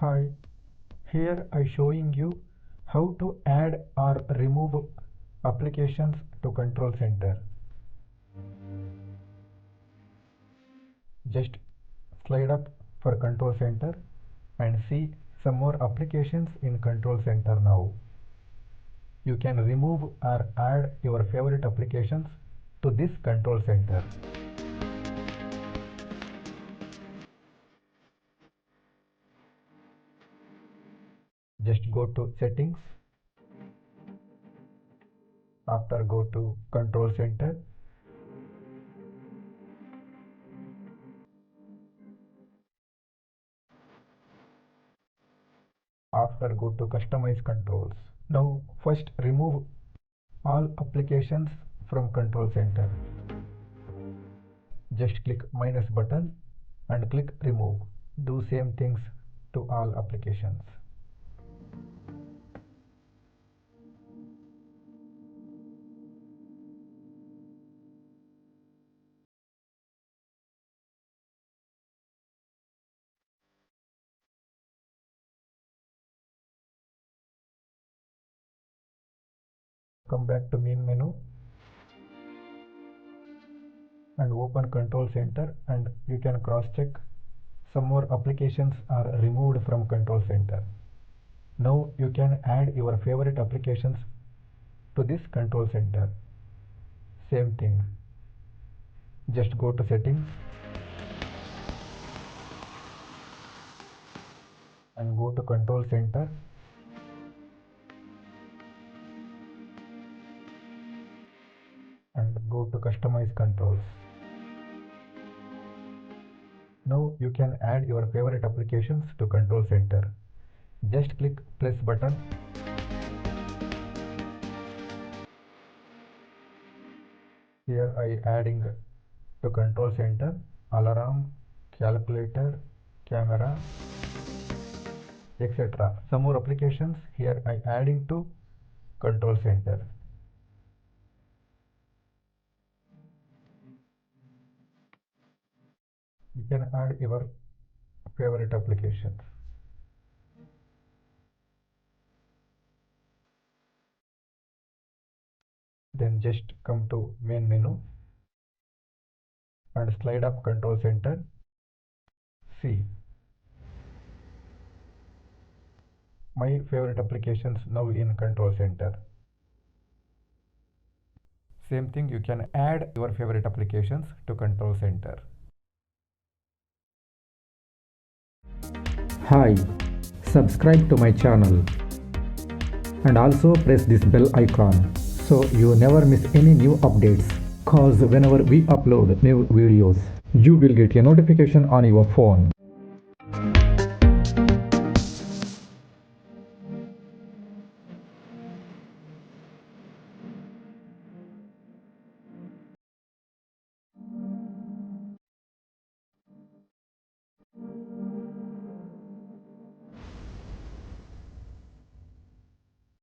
Hi, here I showing you how to add or remove applications to control center. Just slide up for control center and see some more applications in control center now. You can remove or add your favorite applications to this control center. Just go to settings. After go to control center. After go to customize controls. Now first remove all applications from control center. Just click minus button and click remove. Do same things to all applications. Come back to main menu and open control center, and you can cross check some more applications are removed from control center. Now you can add your favorite applications to this control center. Same thing. Just go to settings and go to control center and go to customize controls. Now you can add your favorite applications to control center. Just click plus button. Here I adding to control center alarm, calculator, camera, etc. Some more applications here I adding to control center. You can add your favorite applications. Then just come to main menu and slide up control center. See my favorite applications now in control center. Same thing, you can add your favorite applications to control center. Hi, subscribe to my channel and also press this bell icon so you never miss any new updates, cause whenever we upload new videos you will get a notification on your phone.